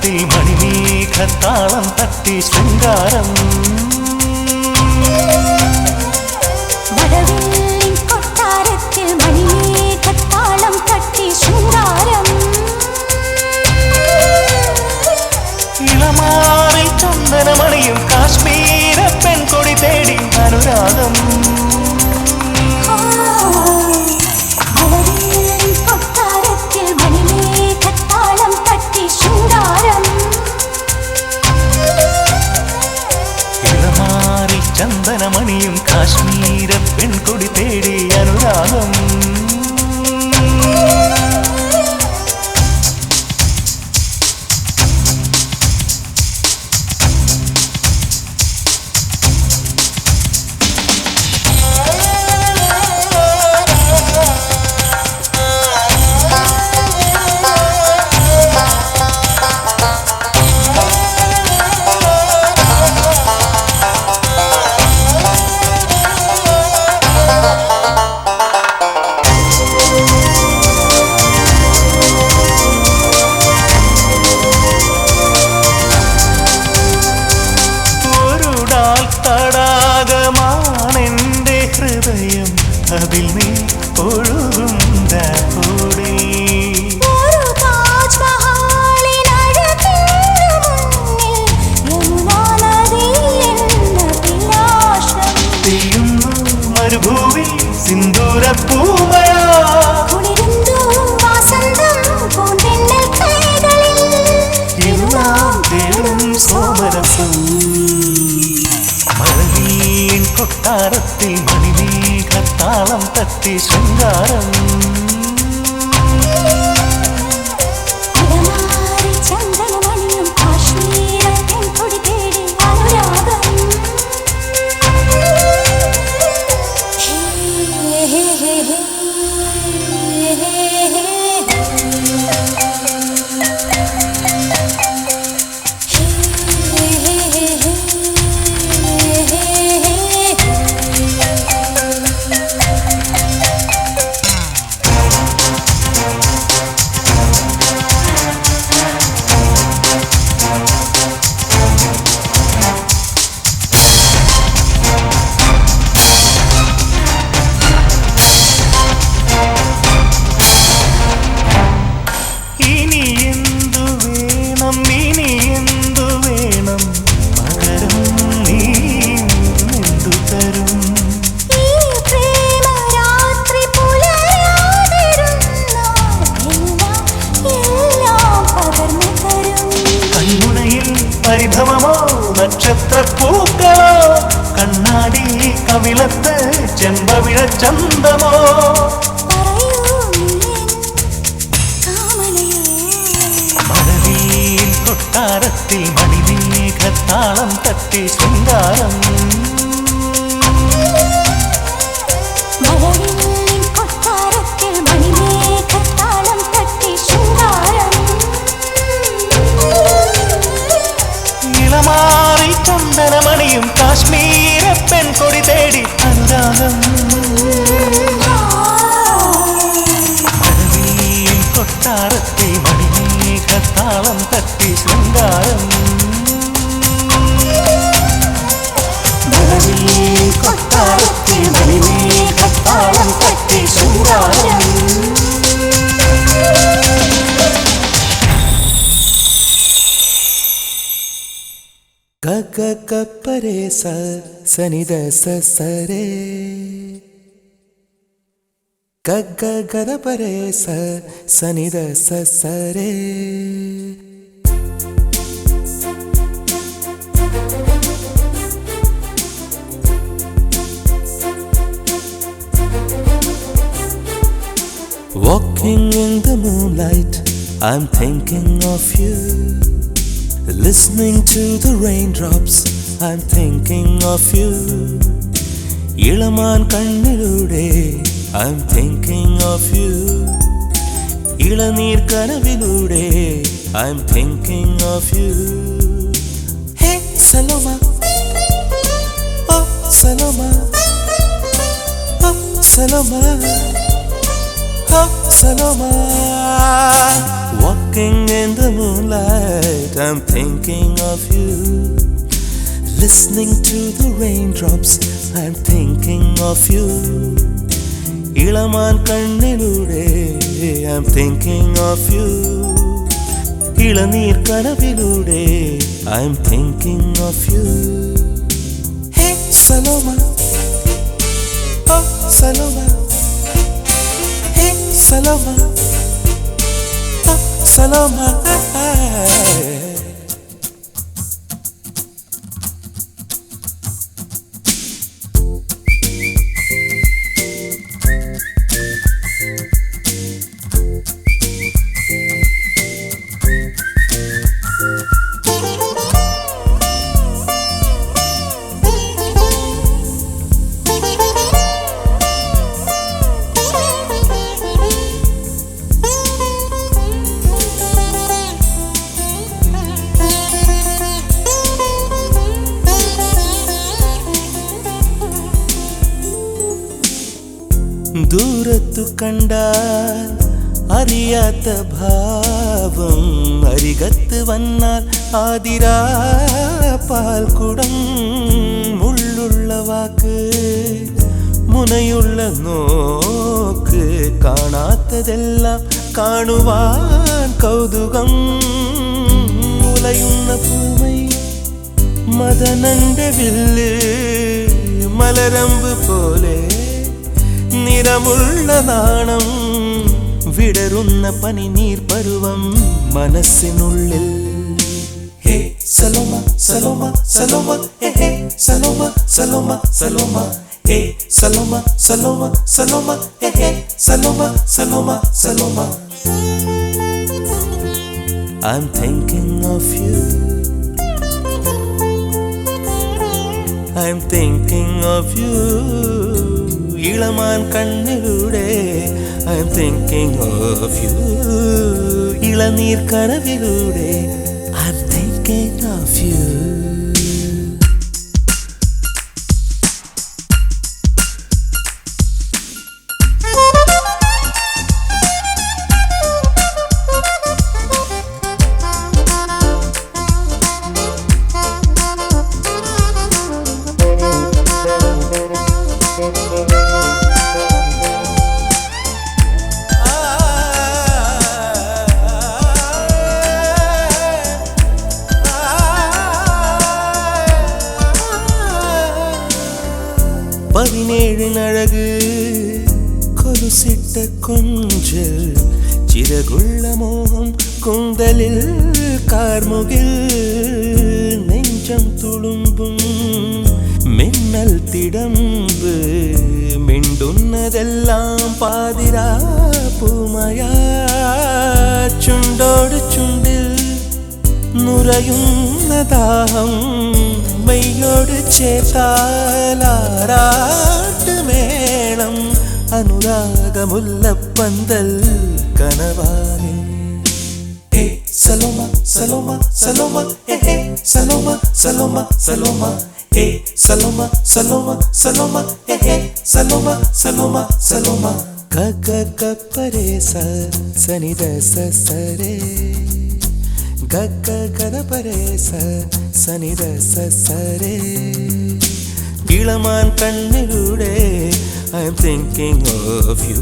കൊട്ടാരത്തിൽ മണിമേഘത്താളം തട്ടി ശൃംഗാരം കൊട്ടാരത്തിൽ മണിമേഘത്താളം തട്ടി ശൃംഗാരം ഇളമാറിൽ ചന്ദനമണിയും കാശ്മീര പെൺകൊടി തേടി അനുരാഗം കൊട്ടാരത്തിൽ മണിമേഘത്താളം തട്ടി ശൃംഗാരം ഇളമാറിൽ ചന്ദനമണിയും കാശ്മീര പെൺകൊടി തേടി അനുരാഗം അതിൽ നീ ഒഴുകുന്ന കൂടെ മരുഭൂവി സിന്ദൂരപ്പൂമഴ സോമരസം മഴവിൻ കൊട്ടാരത്തിൽ മണിമേഘത്താളം തട്ടി ശൃംഗാരം ചന്ദനമണിയും കാശ്മീര പെൺകൊടി തേടി അനുരാഗം പരിഭവമോ നക്ഷത്രപ്പൂക്കളോ കണ്ണാടി കവിളത്ത് ചെമ്പവിഴ ചന്തമോ മഴവിൽ കൊട്ടാരത്തിൽ മണിമേഘത്താളം തട്ടി ശൃംഗാരം കൊട്ടാരത്തിൽ മണിമേഘത്താളം തട്ടി ശൃംഗാരം ഇളമാറി ചന്ദനമണിയും കാശ്മീര പെൺകൊടി തേടി അനുരാഗം മഴവിൽ കൊട്ടാരത്തിൽ മണിമേഘത്താളം തട്ടി ശൃംഗാരം മഴവിൽ കൊട്ടാരത്തിൽ മണിമേഘത്താളം തട്ടി ശൃംഗാരം ഗഗഗപരേ സനിധ സരേ ഗഗഗപരേ സനിധ സരേ Walking in the moonlight, I'm thinking of you. Listening to the raindrops, I'm thinking of you. Ilaman kannilude, I'm thinking of you. Ilanir kanavilude, I'm thinking of you. Hey Saloma, oh Saloma, oh Saloma, oh Saloma. Walking in the moonlight, I'm thinking of you. Listening to the raindrops, I'm thinking of you. ഇളമാൻ കണ്ണിലൂടെ I'm thinking of you. ഇളനീർ കനവിലൂടെ I'm thinking of you. Hey Saloma, oh Saloma, hey Saloma, oh Saloma. ദൂരത്തു കണ്ടാൽ അറിയാത്ത ഭാവം അരികത്ത് വന്നാൽ ആതിരാ പാൽക്കുടം മുള്ളുള്ള വാക്ക് മുനയുള്ള നോക്ക് കാണാത്തതെല്ലാം കാണുവാൻ കൗതുകം മുലയുന്ന പൂമൈ മദനന്റെ വില്ല് മലരമ്പ് പോലെ നിറമുള്ള നാണം വിടരുന്ന പനിനീർ പരുവം മനസ്സിനുള്ളിൽ. ഹേ സലോമ സലോമ സലോമ ഹേ സലോമ സലോമ സലോമ ഹേ സലോമ സലോമ സലോമ ഹേ Saloma Saloma Saloma. I'm thinking of you. I'm thinking of you. ഇളമാൻ കണ്ണിലൂടെ I'm thinking of you. ഇളനീർ കനവിലൂടെ I'm thinking of you. പതിനേഴിനഴക് കൊലുസിട്ട കൊഞ്ചൽ ചിറകുള്ള മോഹം കുന്തലിൽ കാർമുകിൽ നെഞ്ചം തുളുമ്പും മിന്നൽ തിടമ്പ് മിണ്ടുന്നതെല്ലാം പാതിരാ പൂമയാ ചുണ്ടോട് ചുണ്ടിൽ നുരയുന്ന ദാഹം മെയ്യോട് ചേർത്താലാറാട്ട് മേളം അനുരാഗമുല്ലപ്പന്തൽ കനവായി. ഹേ സലോമ സലോമ സലോമ ഹേ സലോമ സലോമ സലോമ ഹേ സലോമ സലോമ സലോമ ഹേ സലോമ സലോമ സലോമ. ഗഗ ഗപ്പരേ സനിദ സരേ ഗഗ ഗദപരേ സനിദ സരേ. ഇളമാൻ കണ്ണിലൂടെ I'm thinking of you.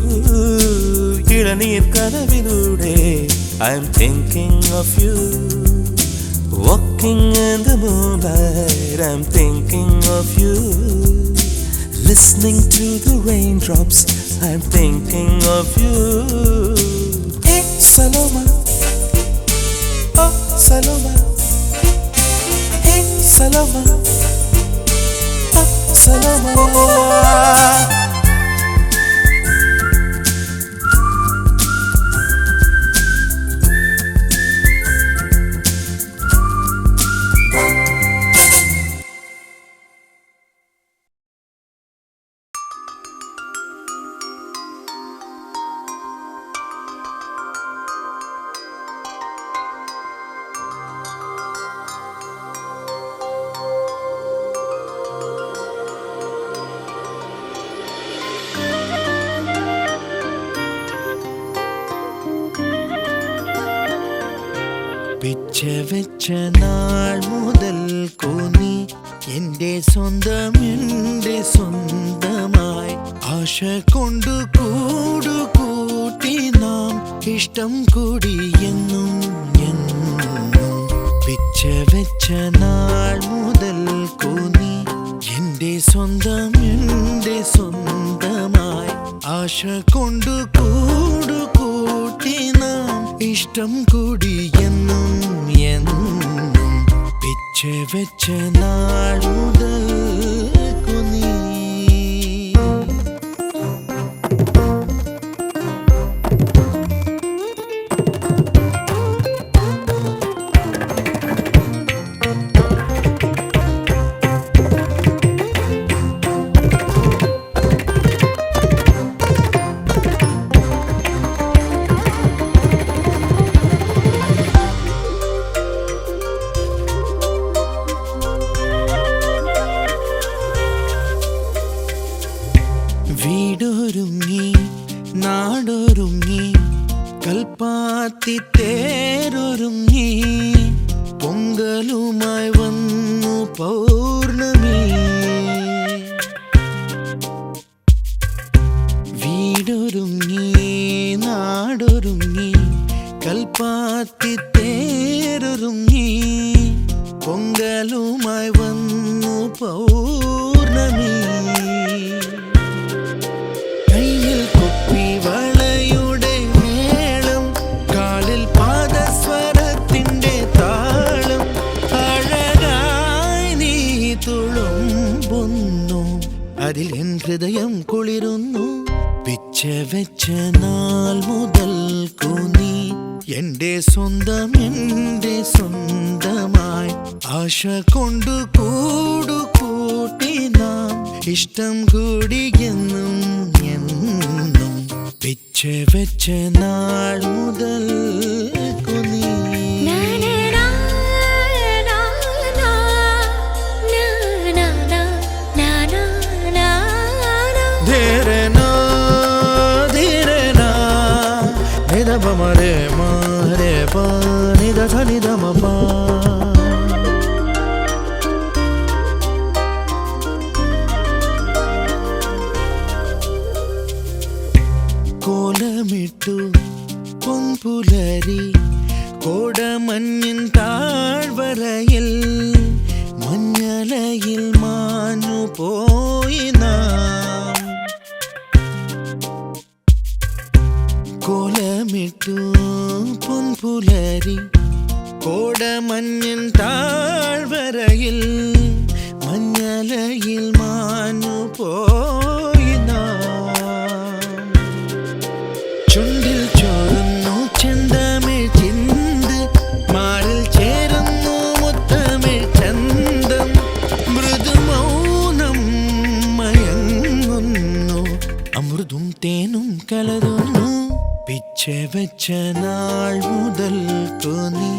ഇളനീർ കനവിലൂടെ I'm thinking of you. Walking in the moonlight I'm thinking of you. Listening to the raindrops I'm thinking of you. Hey Saloma, oh Saloma, hey Saloma, oh Saloma. വെച്ച നാൾ മുതൽ നീ എന്റെ സ്വന്തം എന്റെ സ്വന്തമായി ആശ കൊണ്ടു കൂട്ടി നാം ഇഷ്ടം കൂടി എന്നും വെച്ച നാൾ മുതൽ നീ എന്റെ സ്വന്തം എന്റെ സ്വന്തമായി ആശ കൊണ്ടു കൂട്ടി നാം ഇഷ്ടം കൂടി എന്നും വെച്ച നാൾ മുതൽ നീ വീടൊരുങ്ങി നാടൊരുങ്ങി കൽപ്പാത്തി തേരൊരുങ്ങി പൊങ്കലുമായി വന്നു പൗർണമി വീടൊരുങ്ങി നാടൊരുങ്ങി കൽപ്പാത്തി തേരൊരുങ്ങി പൊങ്കലുമായി വന്നു പൗർണമി അതിൽ എൻ ഹൃദയം കുളിരുന്നു വെച്ച നാൾ മുതൽ നീ എന്റെ സ്വന്തം എന്റെ സ്വന്തമായി ആശ കൊണ്ടു കൂട്ടി നാം ഇഷ്ടം കൂടി എന്നും വെച്ച നാൾ മുതൽ നീ മരെ മരെ പാനി ധനി ധമ പാ കോലമിട്ടു പൊൻപുലരി കോടമഞ്ഞിൻ താഴ്വരയിൽ മഞ്ഞലയിൽ മാഞ്ഞു പോയി നാം കോലമിട്ടു പൊൻപുലരി കോടമഞ്ഞിൻ താഴ്വരയിൽ മഞ്ഞലയിൽ മാഞ്ഞു പോയി നാം ചുണ്ടിൽ ചോരുന്നു ചെന്തമിഴ് ചിന്ത് മാറിൽ ചേരുന്നു മുത്തമിഴ് ചന്തം മൃദുമൗനം മയങ്ങുന്നു അമൃതും തേനും കലരുന്നു വെച്ച നാൾ മുതൽ നീ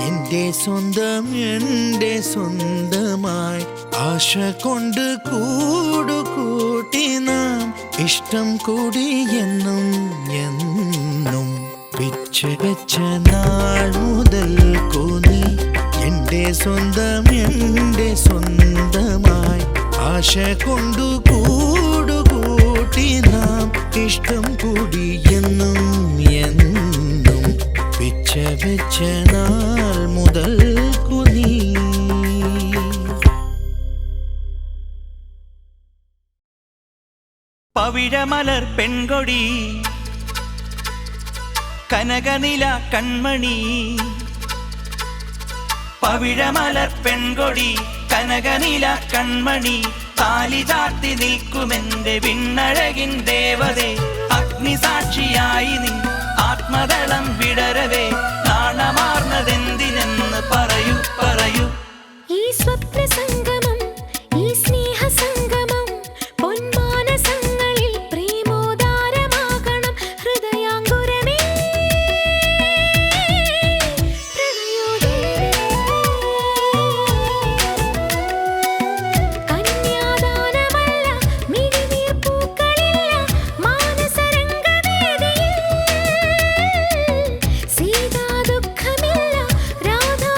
എന്റെ സ്വന്തം എന്റെ സ്വന്തമായി ആശ കൊണ്ട് കൂട്ടി നാം ഇഷ്ടം കൂടി എന്നും വെച്ച നാൾ മുതൽ നീ എന്റെ സ്വന്തം എന്റെ സ്വന്തമായി ആശ കൊണ്ട് കൂട്ടി നാം ഇഷ്ടം കൂടി എന്നും വെച്ച നാൾ മുതൽ നീ പവിഴമലർ പെൺകൊടി കനകനില കൺമണി പവിഴമലർ പെൺകൊടി കനകനില കൺമണി താലി ചാർത്തി നിൽക്കുമെന്റെ വിണ്ണഴകിൻ ദേവതേ അഗ്നിസാക്ഷിയായി നീ ആത്മദളം വിടരവേ നാണമാർന്നതെന്തിനെന്ന് പറയൂ ഈ സ്വപ്ന സംഗമം ഈ സ്നേഹ സംഗമം പൊന്മാനസങ്ങളിൽ പ്രേമോദാരമാകണം ഹൃദയാങ്കുരമേ കന്യാദാനമല്ല മിഴിനീർ പൂക്കളില്ല മാനസരംഗവേദിയിൽ സീതാ ദുഃഖമില്ല രാധാ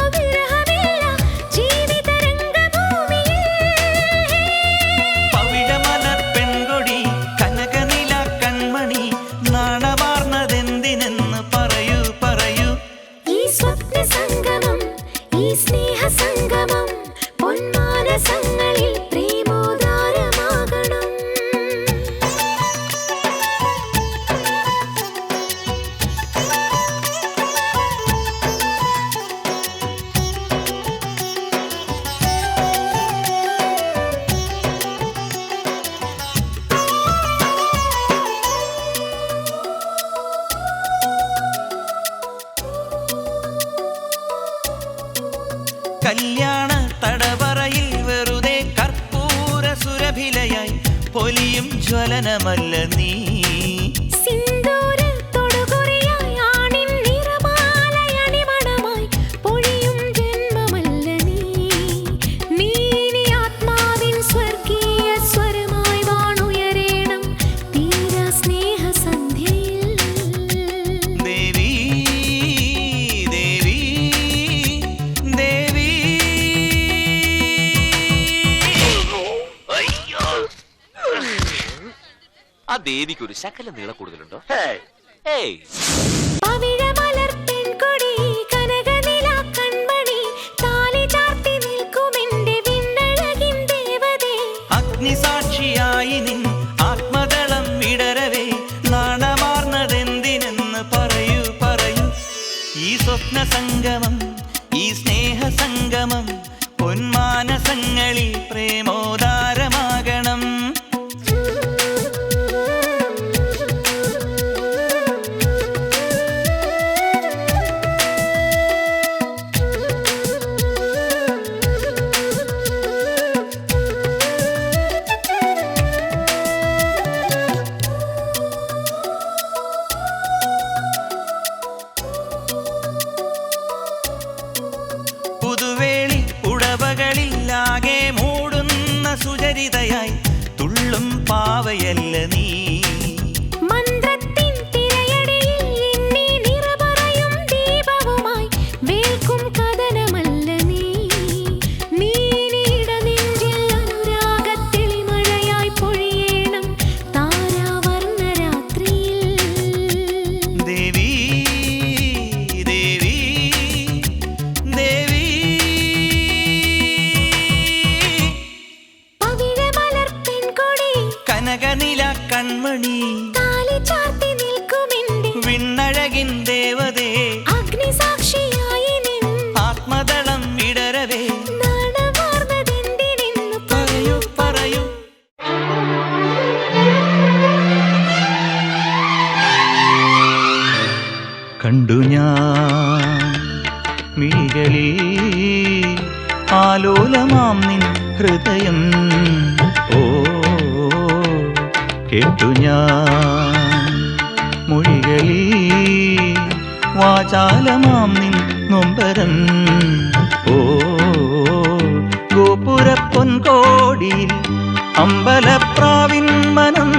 സംഗമം പൊന്മാനസങ്ങളിൽ പ്രേമോദാരമാകണം. കല്യാണ തടവറയിൽ വെറുതെ കർപ്പൂര സുരഭിലയായി പൊലിയും ജ്വലനമല്ല നീ. സിന്ദൂര തൊടുകുറിയായി ആണിൻ നിറമാലയണിമണമായി പൊഴിയും ജന്മമല്ല നീ. നീ ആത്മാവിൻ സ്വർഗീയ സ്വരമായി വാണുയരേണം തീരാ സ്നേഹസന്ധ്യയിൽ. ദേവി ദേവി ദേവി ആ ദേവിക്ക് ഒരു ശകല നീള കൂടുതലുണ്ടോ? പവിഴമലർ പെൺകൊടി കനകനില കൺമണി താലി ചാർത്തി നിൽക്കുമെന്റെ വിണ്ണഴകിൻ ദേവതേ. അഗ്നിസാക്ഷിയായി നിൻ ആത്മദളം വിടരവേ നാണമാർന്നതെന്തിനെന്ന് പറയൂ പറയൂ. ഈ സ്വപ്ന സംഗമം ഈ സ്നേഹ സംഗമം പൊന്മാനസങ്ങളിൽ പ്രേമോദാരമാകണം. പുതുവേളി ഉടവകളിലാകെ മൂടുന്ന സുചരിതയായി തുള്ളും പാവയല്ല നീ. മന്ത്രത്തിൻ തിരയടിയിൽ എന്നെ നിറപറയും ദീപവുമായി വേൽക്കും കഥനമല്ല നീ. നീനിട നെഞ്ചിൽ അനുരാഗത്തെളിമഴയായി പൊഴിയേണം താരാവർണ്ണ രാത്രിയിൽ. ദേവി ദേവി ദേവി പവിഴമലർ പെൺകൊടി കനകനില കൺമണി താലി ചാർത്തി നിൽക്കുമെന്റെ വിണ്ണഴകിൻ ദേവതേ. അഗ്നിസാക്ഷിയായി നിൻ ആത്മദളം വിടരവേ നാണമാർന്നതെന്തിനെന്ന് പറയൂ പറയൂ. കണ്ടു ഞാൻ മിഴികളിൽ ആലോലമാം നിൻ ഹൃദയം. ഓ കേട്ടു ഞാൻ മൊഴികളിൽ വാചാലമാം നിൻ നൊമ്പരം. ഓ ഗോപുരപ്പൊൻകോടിയിൽ അമ്പലപ്രാവിൻ മനം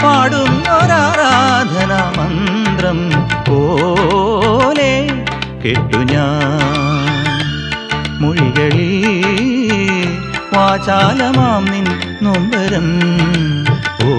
പാടുന്നൊരാരാധനാ മന്ത്രം പോലെ കേട്ടു ഞാൻ മൊഴികളിൽ വാചാലമാം നിൻ നൊമ്പരം. ഓ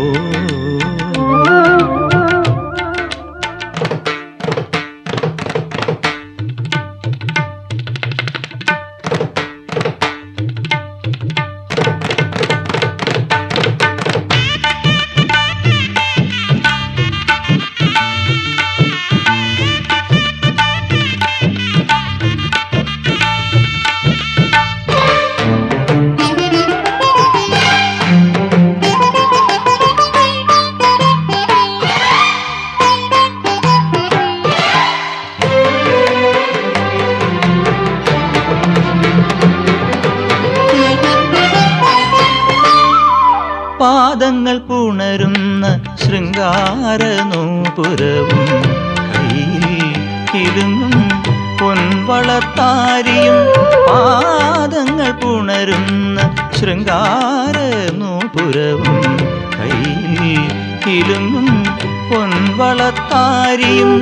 പാദങ്ങൾ പുണരുന്ന ശൃംഗാരനൂപുരവും കയ്യിൽ കിലുങ്ങും പൊൻവളത്താരിയും. പാദങ്ങൾ പുണരുന്ന ശൃംഗാരനൂപുരവും കയ്യിൽ കിലുങ്ങും പൊൻവളത്താരിയും.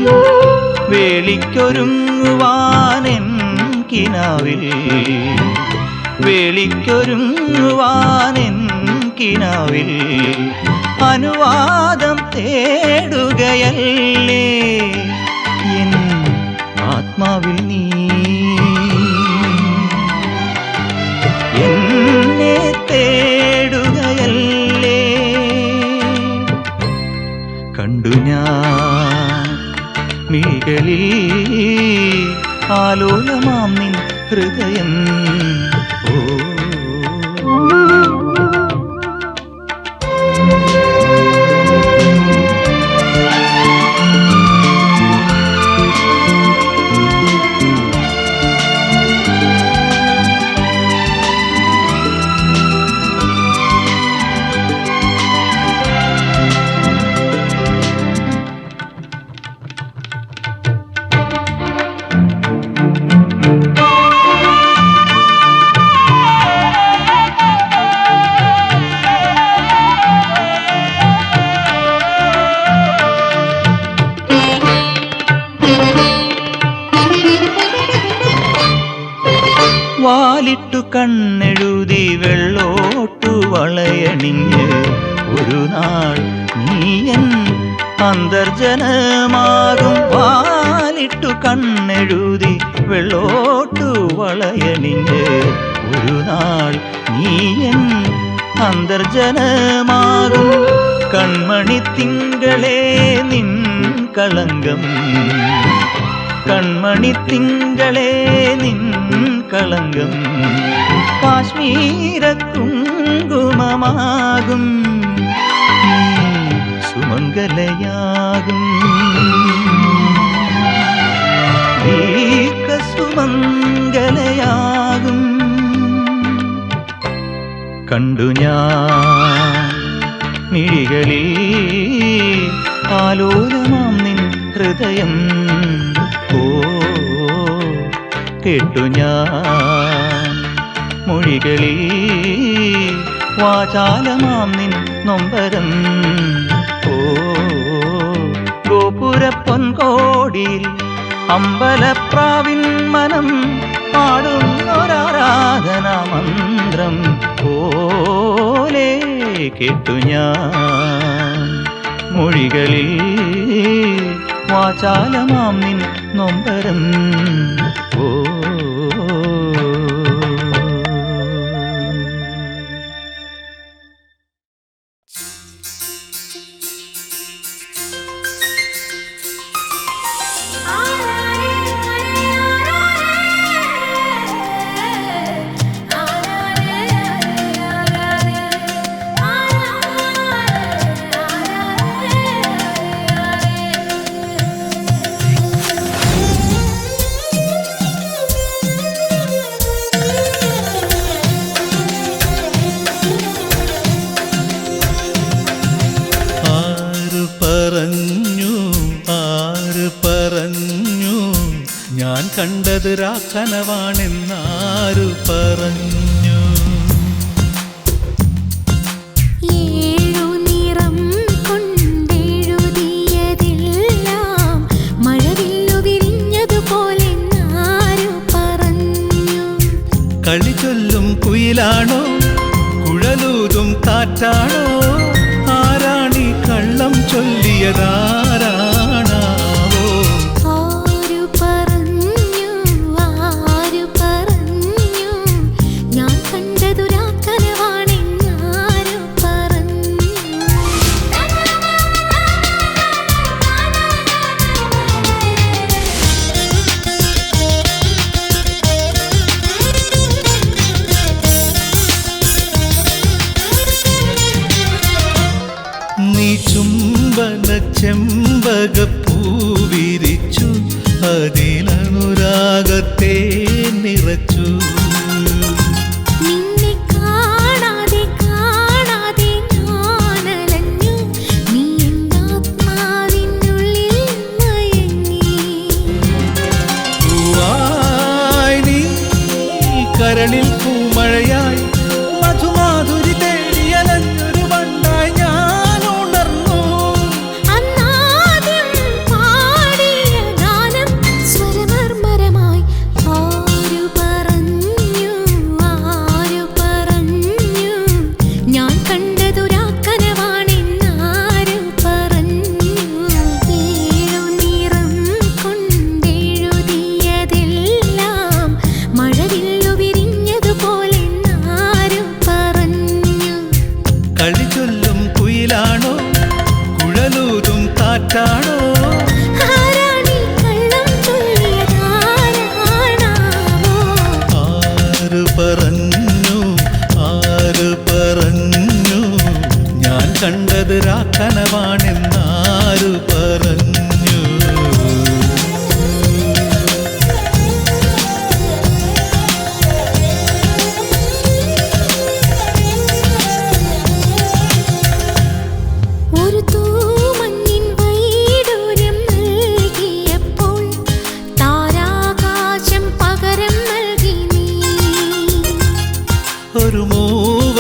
വേളിക്കൊരുങ്ങുവാനെൻ കിനാവിൽ വേളിക്കൊരുങ്ങുവാനെൻ കിനാവിൽ അനുവാദം തേടുകയല്ലേ എൻ ആത്മാവിൽ നീ. എന്നെ തേടുകയല്ലേ കണ്ടു ഞാൻ മിഴികളിൽ ആലോലമാം നിൻ ഹൃദയം ഓ വാലിട്ടു കണ്ണെഴുതി വെള്ളോട്ടു വളയണിഞ്ഞ് ഒരു നാൾ നീയൻ അന്തർജനമാകും വാലിട്ടു കണ്ണെഴുതി വെള്ളോട്ടു വളയണിഞ്ഞ് ഒരു നാൾ നീയൻ അന്തർജനമാകും കൺമണി തിങ്കളേ നിൻ കളങ്കം കൺമണി തിങ്കളേ നിൻ കളങ്കം കാശ്മീര കുങ്കുമമാകും സുമംഗലയാകും ദീർഘ സുമംഗലയാകും കണ്ടു ഞാൻ മിഴികളിൽ ആലോലമാം നിൻ ഹൃദയം ഓ കേട്ടു ഞാൻ മൊഴികളിൽ വാചാലമാം നിൻ നൊമ്പരം ഓ ഗോപുരപ്പൊൻകോടിയിൽ അമ്പലപ്രാവിൻ മനം പാടുന്നൊരാരാധനാ മന്ത്രം പോലെ കേട്ടു ഞാൻ മൊഴികളിൽ വാചാലമാം നിൻ നൊമ്പരം ഓ ഞാൻ കണ്ടത് രാക്കനവാണെന്നാരു പറഞ്ഞു ഏഴു നിറം കൊണ്ടെഴുതിയതെല്ലാം മഴവില്ലു വിരിഞ്ഞതുപോലെന്നാരു പറഞ്ഞു കളി ചൊല്ലും കുയിലാണോ കുഴലൂതും കാറ്റാണോ ആരാണി കള്ളം ചൊല്ലിയതാരാണാവോ ഞാൻ കണ്ടതു രാക്കനവാണെന്നാരു പറഞ്ഞു നീ ചുംബന ചെമ്പകപ്പൂ വിരിച്ചു അതിലനുരാഗത്തെ നിറച്ചു നിന്നെ കാണാതെ കാണാതെ ഞാനലഞ്ഞു നീ എന്നാത്മാവിനുള്ളിൽ മയങ്ങി പൂവായി നീ കരളിൽ പൂമഴയായി മധുമാധുരി തേടിയലഞ്ഞൊരു വണ്ടായി ഞാൻ ഉണർന്നു അന്നാദ്യം പാടിയ ഗാനം സ്വരമർമരമായി ആരു പറഞ്ഞു ഞാൻ കണ്ടതു രാക്കനവാണെന്നാരു പറഞ്ഞു ഏഴു നിറം കൊണ്ടെഴുതിയതെല്ലാം മഴവില്ലു വിരിഞ്ഞതുപോലെന്നാരു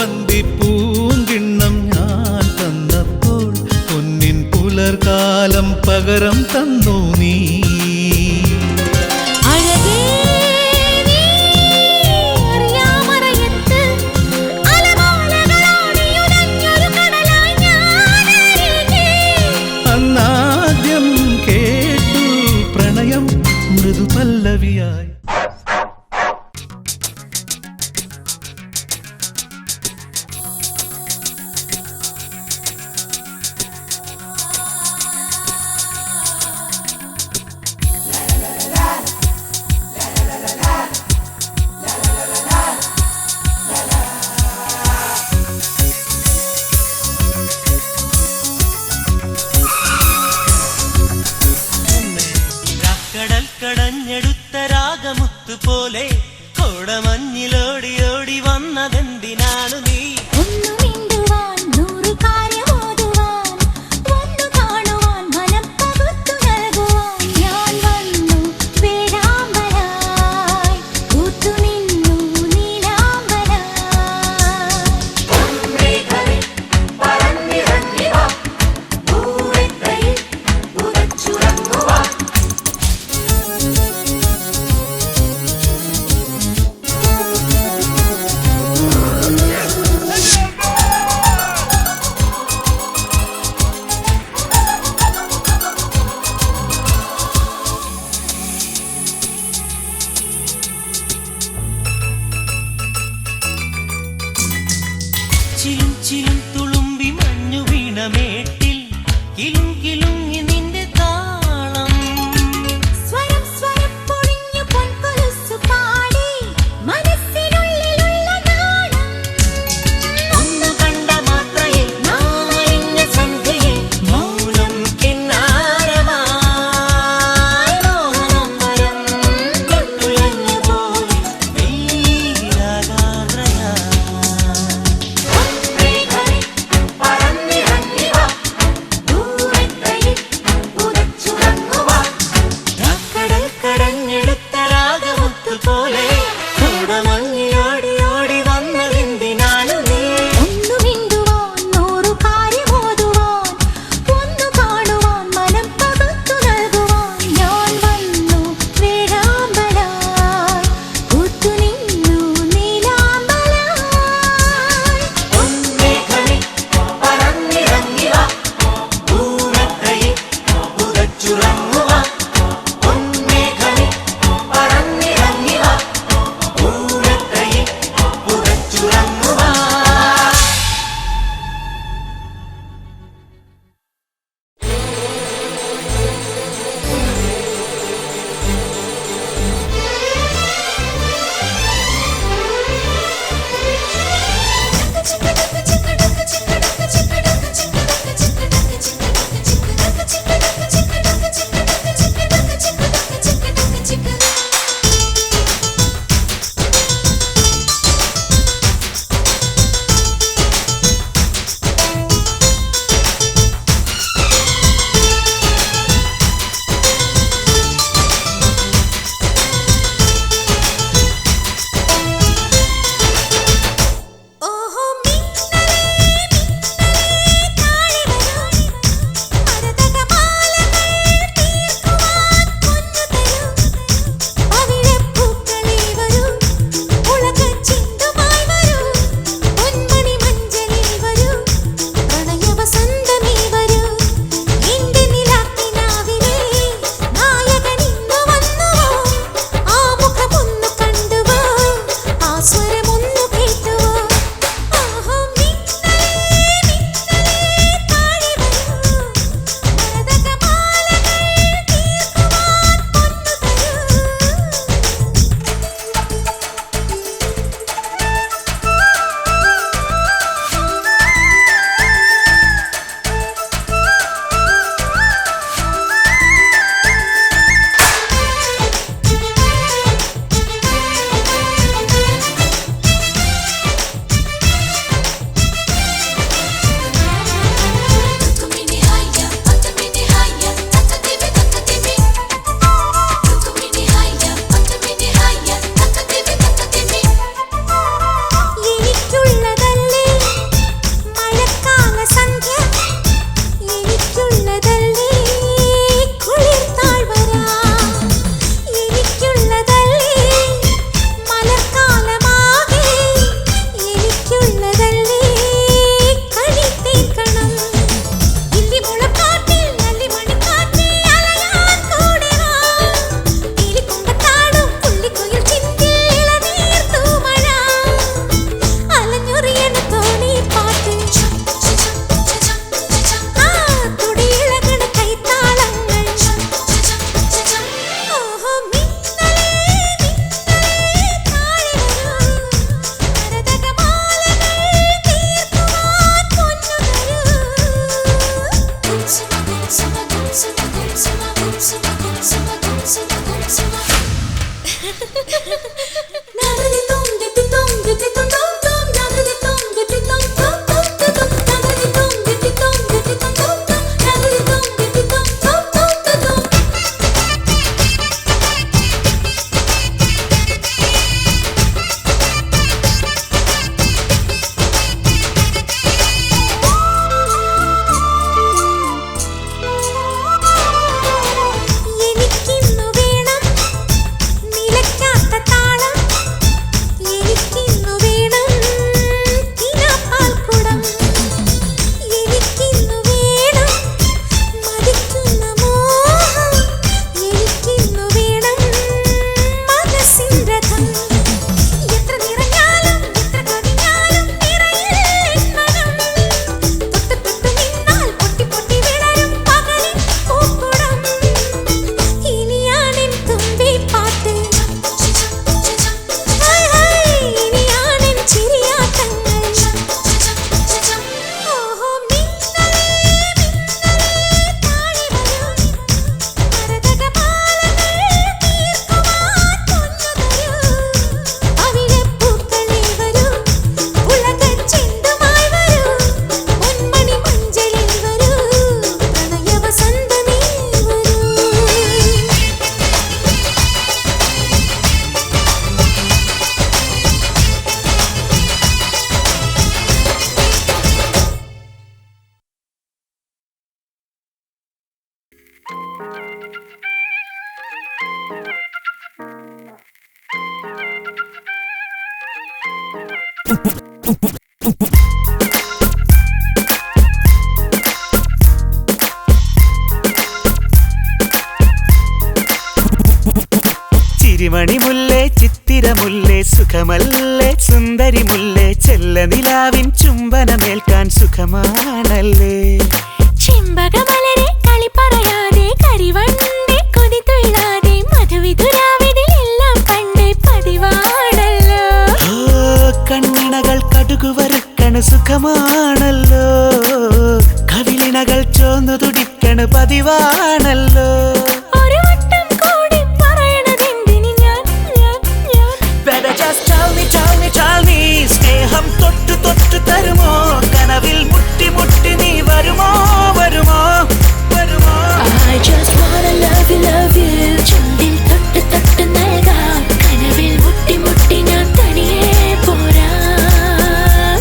പൂവന്തിപ്പൂങ്കിണ്ണം ഞാൻ തന്നപ്പോൾ പൊന്നിൻ പുലർകാലം പകരം തന്നു നീ. അഴകേ നീ അറിയാമറയത്ത് അലമാലകളോടിയുലഞ്ഞൊരു കടലായി ഞാനരികെ. അന്നാദ്യം കേട്ടു പ്രണയം മൃദുപല്ലവിയായി. കടൽ കടഞ്ഞെടുത്ത രാഗമുത്തു പോലെ കോടമഞ്ഞിലോടി ഓടി വന്നതെന്തിനാണു നീ? ഒന്നു മിണ്ടുവാൻ നൂറ് കാര്യമോതുവാൻ വന്നു കാണുവാൻ മനം പകുത്തു നൽകുവാൻ ഞാൻ വന്നു വേഴാമ്പലായി പൂത്തു നിന്നു നീലാംബരായി. ചിലും ചിലും തുളുമ്പി മഞ്ഞു വീണമേട്ടിൽ കിലും കിലുങ്ങി നിന്റെ താളം. സ്വരം സ്വരം പൊഴിഞ്ഞു പൊൻകൊലുസു പാടി മനസ്സിനുള്ളിലുള്ള നാളം. ഒന്നു കണ്ട മാത്രയിൽ നാം അറിഞ്ഞ സന്ധ്യയിൽ മൗനം കിന്നാരമായി മോഹനമ്പരം തൊട്ടുലഞ്ഞു പോയി നീരാകാർദ്രയായി. പറന്നിറങ്ങി വാ ദൂരത്തയിൽ ചിരിമണി മുല്ലേ ചിത്തിരമുല്ലേ സുഖമല്ലേ സുന്ദരി മുല്ലേ ചെല്ല നിലാവിൻ ചുംബനമേൽക്കാൻ സുഖമാണല്ലേ ചെമ്പകമലരെ കളി പറയാതെ കരിവണ്ടേ കൊതി തുള്ളാതെ മധുവിധുരാവിതിലെല്ലാം പണ്ടേ പതിവാണല്ലോ കണ്ണിണകൾ കടുകു വറുക്കണ് സുഖമാണല്ലോ കവിളിണകൾ ചോന്നു തുടിക്കണ് പതിവാണല്ലോ ഒരു വട്ടം കൂടി പറയണതെന്തിന് ഞാൻ Better just tell me, tell me, tell me സ്നേഹം തൊട്ടു തൊട്ടു തരുമോ കനവിൽ മുട്ടി മുട്ടി നീ വരുമോ വരുമോ വരുമോ I just wanna love you ചുണ്ടിൽ തൊട്ട് തൊട്ട് നൽകാം കനവിൽ മുട്ടി മുട്ടി ഞാൻ തനിയെ പോരാം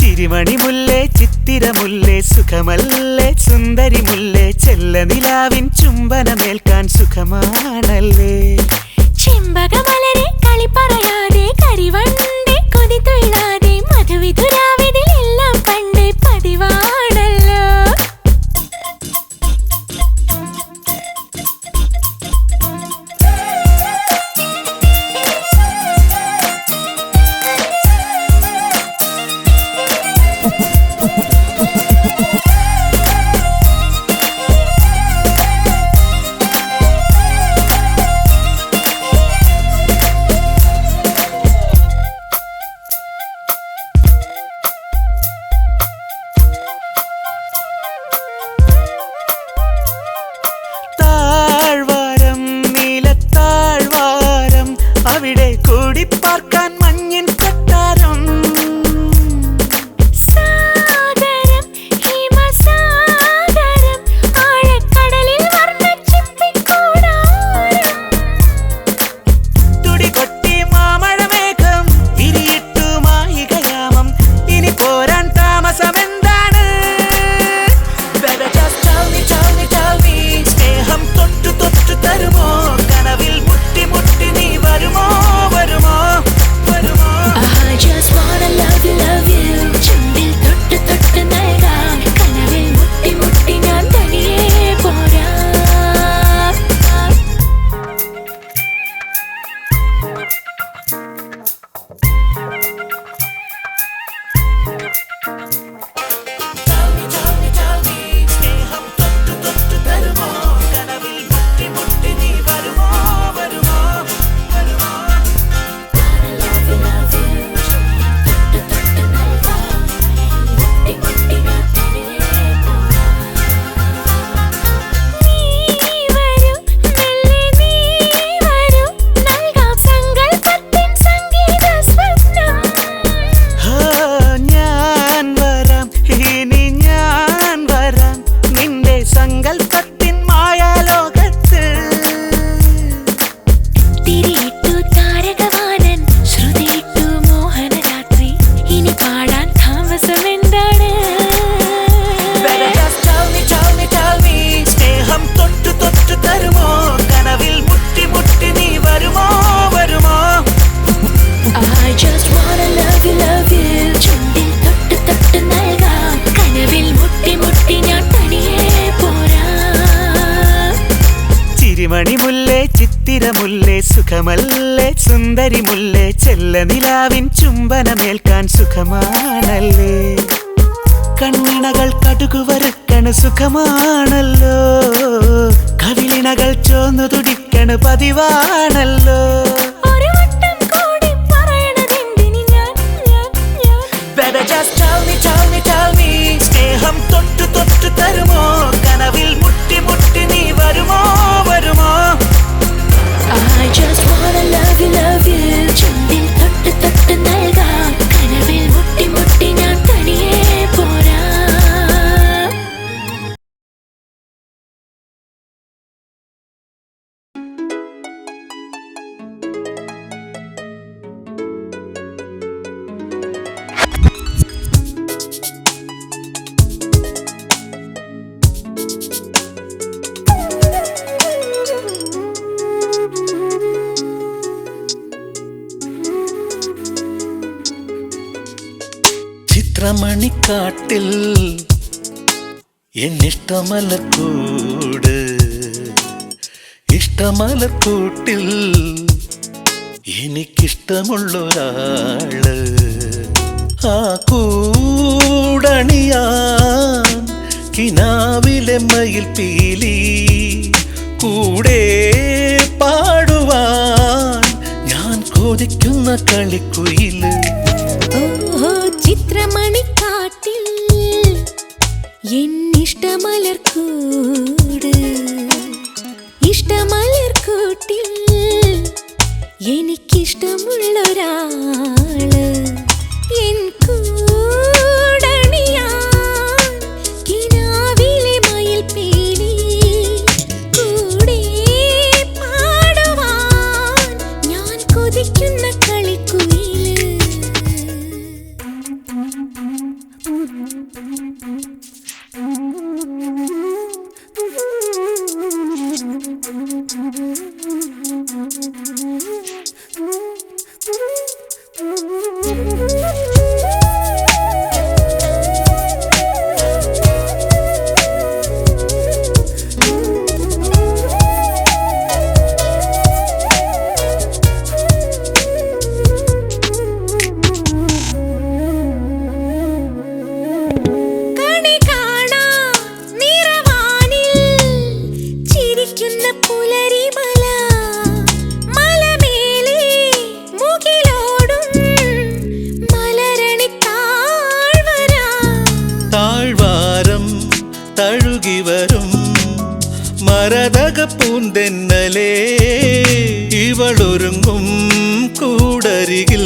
ചിരിമണി മുല്ലേ ചിത്തിരമുല്ലേ സുഖമല്ലേ സുന്ദരി മുല്ലേ ചെല്ല നിലാവിൻ ചുംബനമേൽക്കാൻ സുഖമാണല്ലേ ചെമ്പകമലരെ കളി പറയാതെ കരിവണ്ടേ കൊതി തുള്ളാതെ മധുവിധുരാവിതിലെല്ലാം പണ്ടേ പതിവാണല്ലോ താഴ്വാരം നീലത്താഴ്വാരം അവിടെ കൂടി പാർക്കാൻ മഞ്ഞിൻ കൊട്ടാരം സാഗരം ഹിമസാഗരം ആഴക്കടലിൽ വർണ്ണച്ചിപ്പിക്കൂടാരം തുടികൊട്ടി മാമഴമേഘം തിരിയിട്ടു മായികയാമം ഇനി പോരാൻ താമസമെന്താണ് Better just tell me, tell me, tell me സ്നേഹം തൊട്ടു തൊട്ടു തരുമോ കനവിൽ മുട്ടി മുട്ടി നീ വരുമോ വരുമോ വരുമോ I just wanna love you ചുണ്ടിൽ തൊട്ട് തൊട്ട് നൽകാം കനവിൽ മുട്ടി മുട്ടി ഞാൻ തനിയെ പോരാം സ്നേഹം തൊട്ടു തൊട്ടു തരുമോ കനവിൽ മുട്ടി മുട്ടി നീ വരുമോ വരുമോ വരുമോ ഞാൻ വരാം ഇനി ഞാൻ വരാം നിന്റെ സങ്കൽപ്പത്തിൻ മായാലോകത്ത് തിരിയിട്ടു താരകവാനൻ ശ്രുതിയിട്ടു മോഹനരാത്രി ഇനി പാടാൻ താമസമെന്താണ് Better just tell me, tell me, tell me സ്നേഹം തൊട്ടു തൊട്ടു തരുമോ കനവിൽ മുട്ടി മുട്ടി നീ വരുമോ വരുമോ I just wanna love you ചുണ്ടിൽ തൊട്ട് തൊട്ട് നൽകാം കനവിൽ മുട്ടി മുട്ടി ഞാൻ തനിയെ പോരാം ചിരിമണി മുല്ലേ ചിത്തിരമുല്ലേ സുഖമല്ലേ സുന്ദരി മുല്ലേ ചെല്ല നിലാവിൻ ചുംബനമേൽക്കാൻ സുഖമാണല്ലേ കണ്ണിണകൾ കടുകു വറുക്കണ് സുഖമാണല്ലോ കവിളിണകൾ ചോന്നു തുടിക്കണ് പതിവാണല്ലോ ഒരു വട്ടം കൂടി പറയണതെന്തിന് ഞാൻ Better just tell me, tell me, tell me സ്നേഹം തൊട്ടു തൊട്ടു തരുമോ കനവിൽ മുട്ടി മുട്ടി നീ വരുമോ വരുമോ I just wanna love you ചുണ്ടിൽ തൊട്ട് തൊട്ട് നൽകാം കനവിൽ മുട്ടി മുട്ടി ഞാൻ തനിയെ പോരാം ചിത്രമണിക്കാട്ടിൽ എന്നിഷ്ടമലക്കൂട് ഇഷ്ടമലക്കൂട്ടിൽ എനിക്കിഷ്ടമുള്ളൊരാള് ആ കൂടണിയാൻ കിനാവിലെ മയിൽ പീലി കൂടെ പാടുവാൻ ഞാൻ കൊതിക്കുന്ന കളിക്കുയില് ഓഹോ ചിത്രമണിക്കാട്ടിൽ എന്നിഷ്ടമലർക്കൂട് ഇഷ്ടമലർക്കൂട്ടിൽ എനിക്കിഷ്ടമുള്ളൊരാള് എൻ കൂടണിയാൻ കിനാവിലെ മയിൽ പീലി കൂടെ പാടുവാൻ ഞാൻ കൊതിക്കുന്ന കളിക്കുയില് കണി കാണാ നിറവാനിൽ ചിരിക്കുന്ന പുലരിമല മലമേലെ മുകിലോടും മലരണി താഴ്വര താഴ്വാരം തഴുകി വരും മരതക പൂന്തെന്നലേ ഇവളൊരുങ്ങും കൂടരികിൽ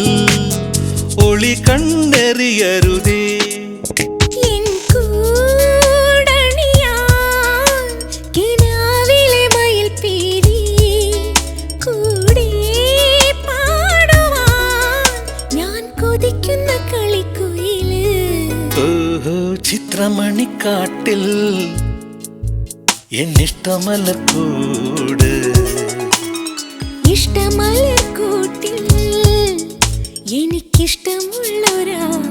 ഒളി കണ്ണെറിയരുതേ എൻ കൂടണിയാൻ കിനാവിലെ മയിൽ പീലി കൂടെ പാടുവാൻ ഞാൻ കൊതിക്കുന്ന കളിക്കുയില് ഓഹോ ചിത്രമണിക്കാട്ടിൽ എന്നിഷ്ടമലക്കൂട് ഇഷ്ടമലർക്കൂട്ടിൽ എനിക്കിഷ്ടമുള്ളൊരാള്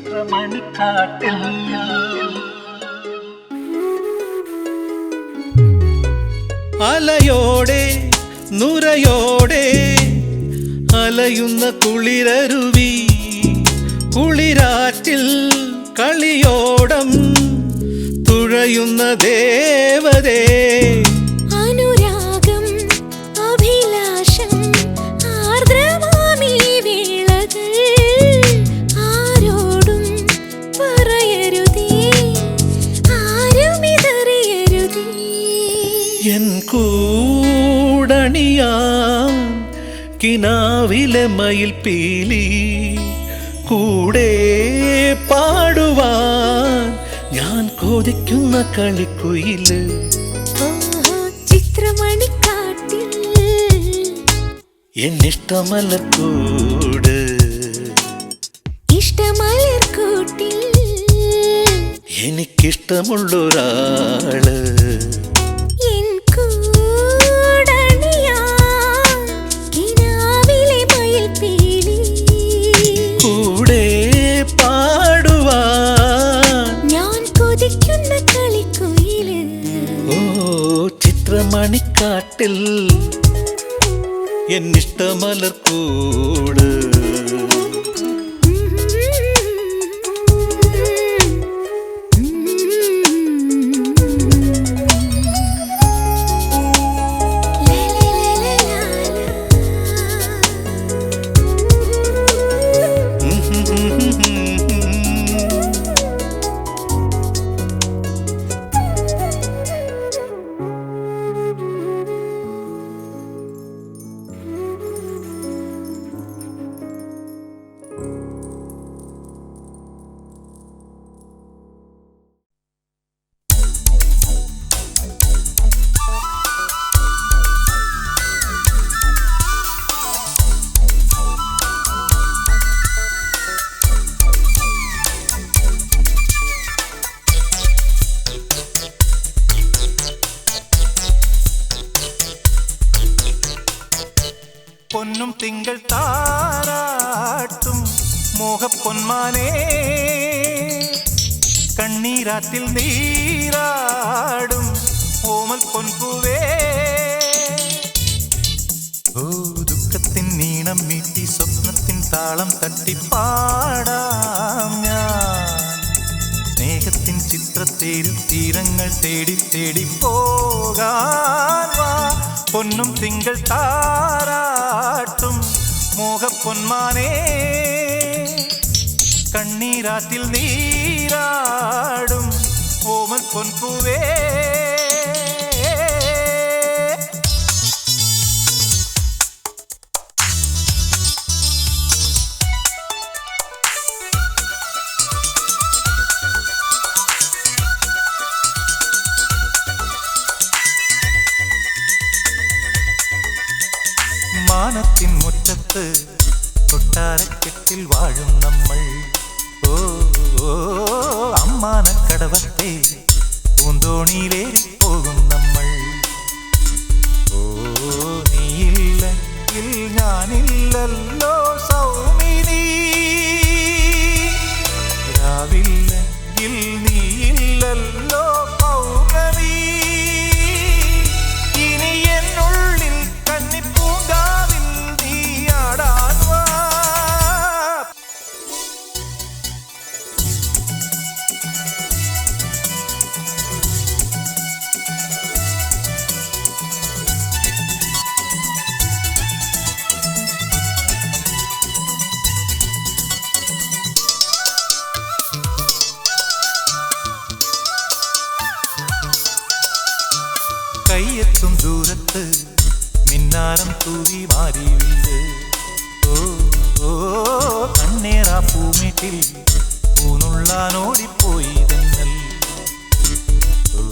ചിത്രമണിക്കാട്ടിൽ അലയോടെ നുരയോടെ അലയുന്ന കുളിരരുവി കുളിരാറ്റിൽ കളിയോടം തുഴയുന്ന ദേവതേ അനുരാഗം അഭിലാഷം ആർദ്രമാമീ വേളകൾ ആരോടും പറയരുതേ ആരുമിതറിയരുതേ എൻ കൂടണിയാൻ കിനാവിലെ മയിൽ പീലി കൂടെ പാടുവാൻ ഞാൻ കൊതിക്കുന്ന കളിക്കുയില് ഓഹോ ചിത്രമണിക്കാട്ടിൽ എന്നിഷ്ടമലക്കൂട് ഇഷ്ടമലർക്കൂട്ടിൽ എനിക്കിഷ്ടമുള്ളൊരാള് എൻ കൂടണിയാൻ കിനാവിലെ മയിൽ പീലി കൂടെ പാടുവാൻ ഞാൻ കൊതിക്കുന്ന കളിക്കുയില് ഓ ചിത്രമണിക്കാട്ടിൽ എന്നിഷ്ടമലർക്കൂട് പൊന്നും തിങ്കൾ താരാട്ടും മോഹപ്പൊന്മാനേ കണ്ണീരാറ്റിൽ നീരാടും ഓമൽ പൊൻപൂവേ ഓ ദുഃഖത്തിൻ നീണം മീട്ടി സ്വപ്നത്തിൻ താളം തട്ടിപ്പാടാം ഞാൻ സ്നേഹത്തിൻ ചിത്രത്തേരിൽ തീരങ്ങൾ തേടി തേടി പോകാൻ വാ പൊന്നും തിങ്കൾ താരാട്ടും മോഹപ്പൊന്മാനേ കണ്ണീരാറ്റിൽ നീരാടും ഓമൽ പൊൻപൂവേ മാനത്തിൻ മുറ്റത്ത് കൊട്ടാരക്കെട്ടിൽ വാഴും നമ്മൾ ഓ അമ്മാനക്കടവത്തെ പൂന്തോണിയിലേറി പോകും നമ്മൾ ഓ നീയില്ലെങ്കിൽ ഞാനില്ലല്ലോ സൗമിനി രാവില്ലെങ്കിൽ നീയില്ലല്ലോ പൗർണമി ഇനി എന്നുള്ളിൽ കന്നിപ്പൂങ്കാവിൽ നീയാടാൻ വാ കയ്യെത്തും ദൂരത്ത് മിന്നാരം തൂവി മാറിവില്ല് ഓ ഓ കണ്ണേറാ പൂമേട്ടിൽ പൂനുള്ളാനോടിപ്പോയി തെന്നൽ ഓ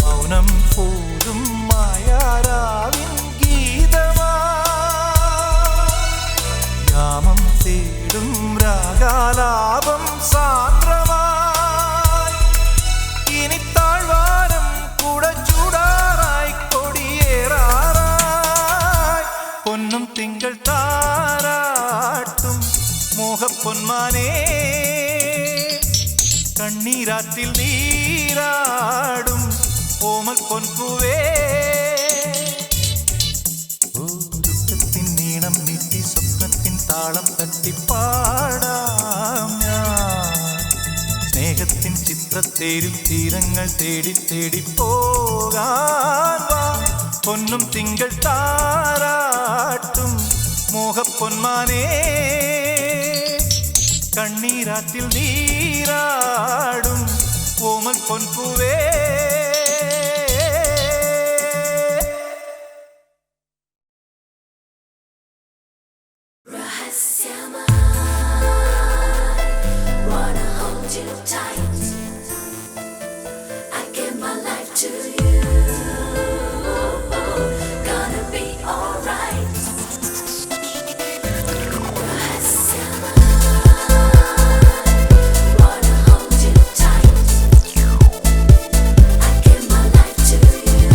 മൗനം പോലും മായാരാവിൻ ഗീതമാ യാമം തേടും രാഗാലാപം സാന്ദ്രമായി ഇനി താഴ്വാരം കൂടെ ചൂടാറായി കൊടിയേറാറായി പൊന്നും തിങ്കൾ താരാട്ടും മോഹപ്പൊന്മാനേ കണ്ണീരാറ്റിൽ നീരാടും ഓമൽ പൊൻപൂവേ ഓ ദുഃഖത്തിൻ നീണം നീട്ടി സ്വപ്നത്തിൻ താളം തട്ടിപ്പാടാം ഞാൻ സ്നേഹത്തിൻ ചിത്രത്തേരിൽ തീരങ്ങൾ തേടി തേടി പോകാൻ വാ പൊന്നും തിങ്കൾ താരാട്ടും മോഹപ്പൊന്മാനേ കണ്ണീരാറ്റിൽ നീരാടും ഓമൽ പൊൻപൂവേ Wanna hold you tight. I give my life to you. Gonna be alright. Wanna hold you tight. I give my life to you.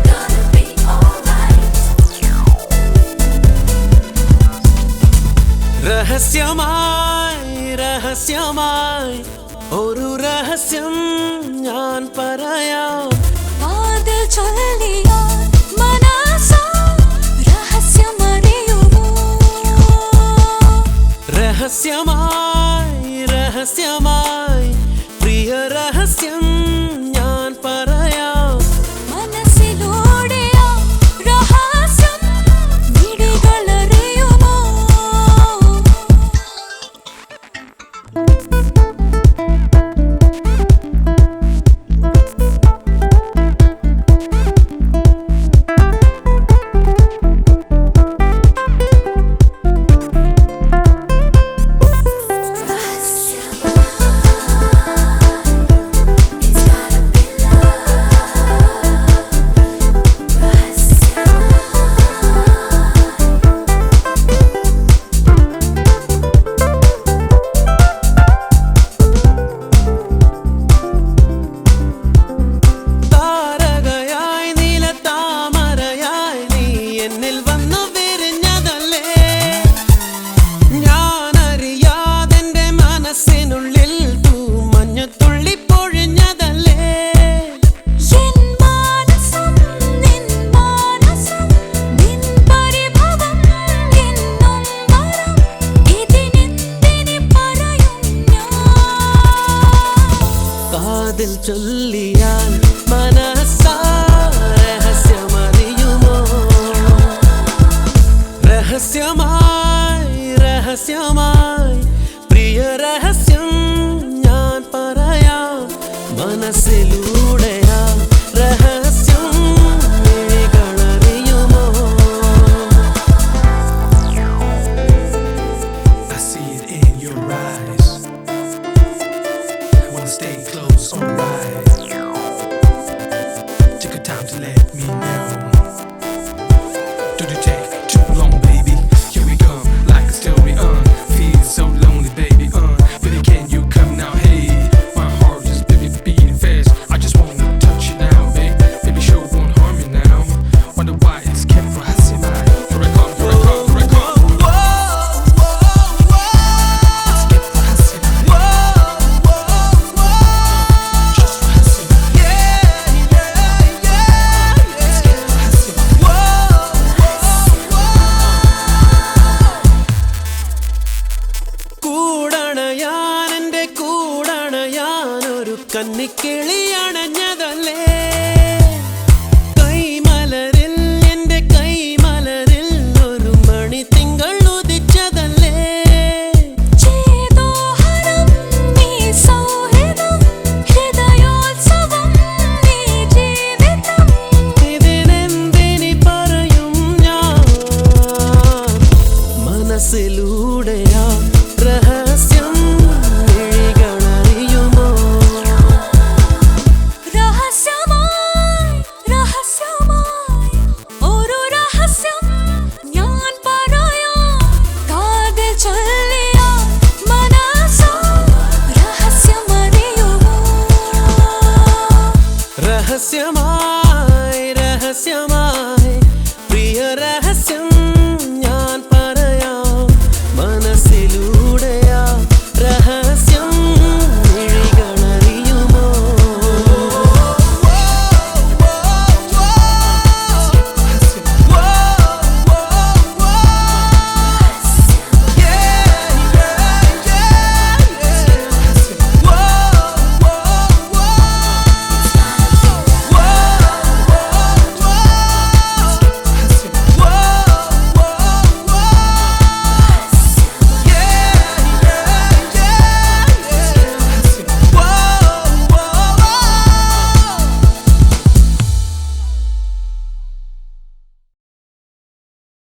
Gonna be alright. രഹസ്യമായി രഹസ്യമായി ഒരു രഹസ്യം ഞാൻ പറയാം വാതിൽ ചൊല്ലിയോ മനസ്സോ രഹസ്യമറിയുമോ രഹസ്യമായി രഹസ്യമായി പ്രിയ രഹസ്യം ഞാൻ പറയാം മനസ്സിലൂടെയോ രഹസ്യം മിഴികളറിയുമോ കാതിൽ ചൊല്ലിയാൽ മനസ്സാ രഹസ്യമറിയുമോ? രഹസ്യമായി രഹസ്യമായി പ്രിയ രഹസ്യം ഞാൻ പറയാം. മനസ്സിലൂടെയാ രഹസ്യം മിഴികളറിയുമോ? I see it in your eyes. Wanna stay close, alright. Take your time to let me know. Don't you take too long, baby. Here we come, like a story, feel so lonely, baby, baby, can you come now? Hey, my heart is beating fast. I just wanna touch you now, baby. Baby, sure won't harm you now. Wonder why it's kept for us in mind. Here I come, here I come, here I come. It's kept for us in mind. Just for us in mind. It's kept for us in mind. കൂടണയാൻ എൻ്റെ കൂടണയാൻ ഒരു കന്നിക്കിളിയണഞ്ഞതല്ലേ? കൈമലരിൽ എൻ്റെ കൈമലരിൽ ഒരു മണിത്തിങ്കൾ ഉദിച്ചതല്ലേ? ചേതോഹരം നീ സൗഹൃദം ഹൃദയോത്സവം നീ ജീവിതം ഇതിനെന്തിനി പറയും ഞാൻ? മനസ്സിലൂടെയാ രഹസ്യം മിഴികളറിയുമോ? രഹസ്യമായി രഹസ്യമായി ഒരു രഹസ്യം ഞാൻ പറയാം. കാതിൽ ചൊല്ലിയാൽ മനസ്സാ രഹസ്യമറിയുമോ? രഹസ്യമായി രഹസ്യമായി പ്രിയ രഹസ്യം